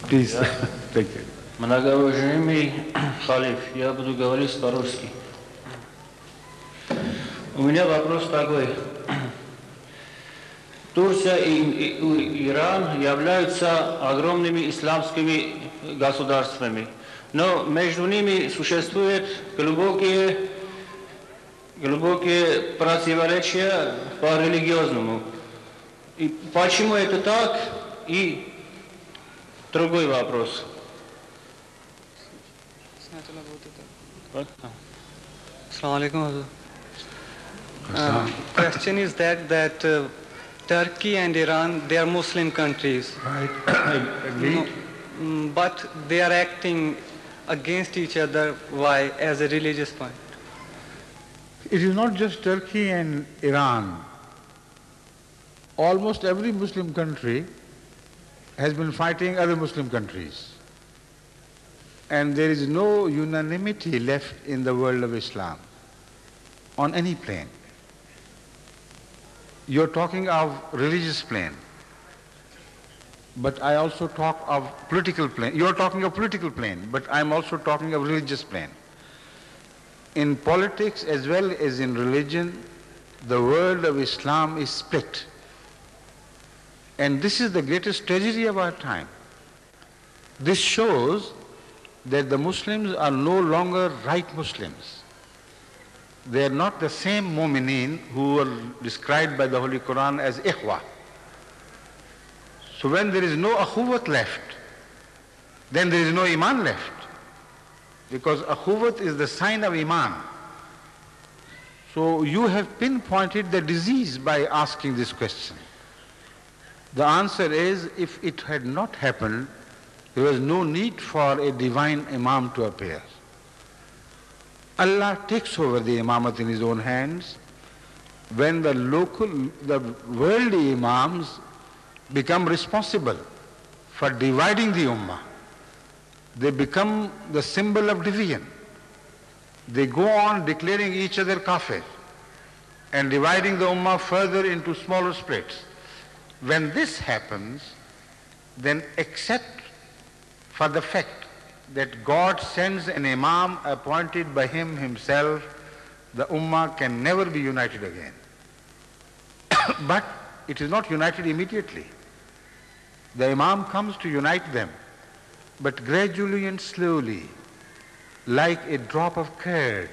Please, thank you. Многоуважаемый халиф, я буду говорить по-русски. У меня вопрос такой. Турция и Иран являются огромными исламскими государствами, но между ними существуют глубокие противоречия по религиозному. И почему это так? И другой вопрос. Assalamu alaikum. Question is that Turkey and Iran, they are Muslim countries. Right, agreed. But they are acting against each other. Why? As a religious point. It is not just Turkey and Iran. Almost every Muslim country has been fighting other Muslim countries. And there is no unanimity left in the world of Islam on any plane. You're talking of religious plane, but I also talk of political plane. You're talking of political plane, but I'm also talking of religious plane. In politics as well as in religion, the world of Islam is split. And this is the greatest tragedy of our time. This shows that the Muslims are no longer right Muslims. They are not the same mu'mineen who were described by the Holy Quran as ikhwa. So when there is no akhuwat left, then there is no iman left. Because akhuwat is the sign of iman. So you have pinpointed the disease by asking this question. The answer is, if it had not happened, there was no need for a divine imam to appear. Allah takes over the imamat in His own hands when the worldly imams become responsible for dividing the ummah. They become the symbol of division. They go on declaring each other kafir and dividing the ummah further into smaller splits. When this happens, then accept for the fact that God sends an imam appointed by Him Himself, the ummah can never be united again. But it is not united immediately. The imam comes to unite them, but gradually and slowly, like a drop of curd,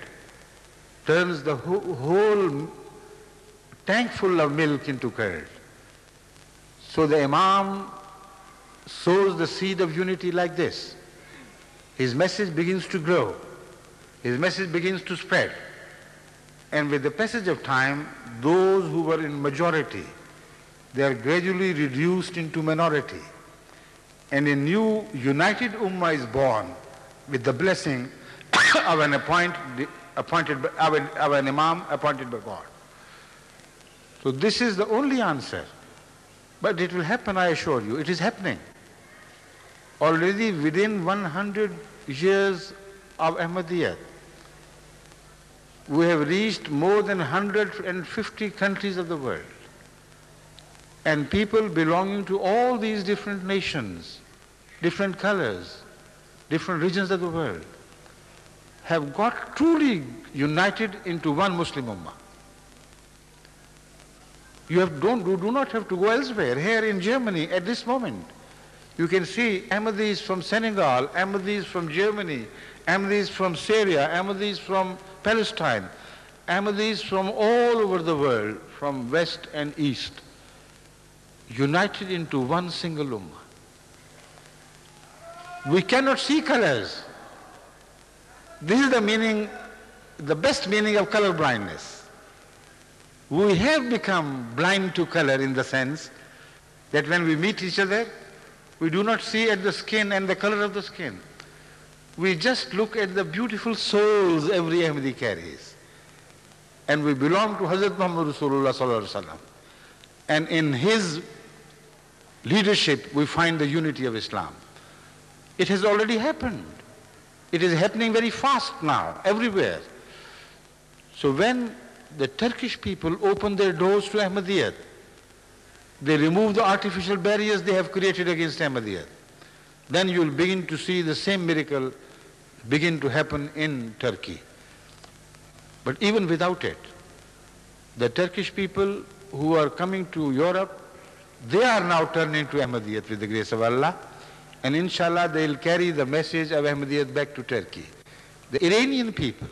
turns the whole tank full of milk into curd. So the imam sows the seed of unity like this. His message begins to grow. His message begins to spread. And with the passage of time, those who were in majority, they are gradually reduced into minority. And a new united ummah is born with the blessing of an imam appointed by God. So this is the only answer. But it will happen, I assure you. It is happening. Already within 100 years of Ahmadiyyat, we have reached more than 150 countries of the world. And people belonging to all these different nations, different colors, different regions of the world, have got truly united into one Muslim ummah. You do not have to go elsewhere. Here in Germany, at this moment, you can see Ahmadis from Senegal, Ahmadis from Germany, Ahmadis from Syria, Ahmadis from Palestine, Ahmadis from all over the world, from west and east, united into one single ummah. We cannot see colors. This is the meaning, the best meaning of color blindness. We have become blind to color in the sense that when we meet each other, we do not see at the skin and the color of the skin. We just look at the beautiful souls every Ahmadi carries. And we belong to Hazrat Muhammad Rasulullah Sallallahu Alaihi Wasallam. And in his leadership, we find the unity of Islam. It has already happened. It is happening very fast now, everywhere. So when the Turkish people open their doors to Ahmadiyyat, they remove the artificial barriers they have created against Ahmadiyyat. then you will begin to see the same miracle begin to happen in Turkey. But even without it, the Turkish people who are coming to Europe, they are now turning to Ahmadiyyat with the grace of Allah, and inshallah they will carry the message of Ahmadiyyat back to Turkey. The Iranian people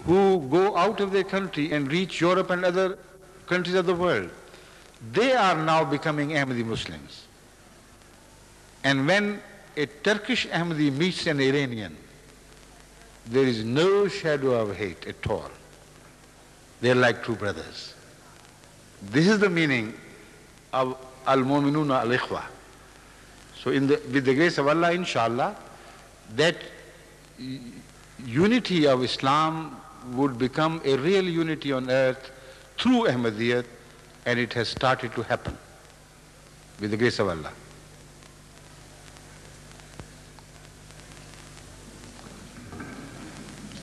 who go out of their country and reach Europe and other countries of the world, they are now becoming Ahmadi Muslims. And when a Turkish Ahmadi meets an Iranian, there is no shadow of hate at all. They are like true brothers. This is the meaning of Al-Mu'minuna Al-Ikhwa. So with the grace of Allah, inshallah, that unity of Islam would become a real unity on earth through Ahmadiyyat, and it has started to happen with the grace of Allah.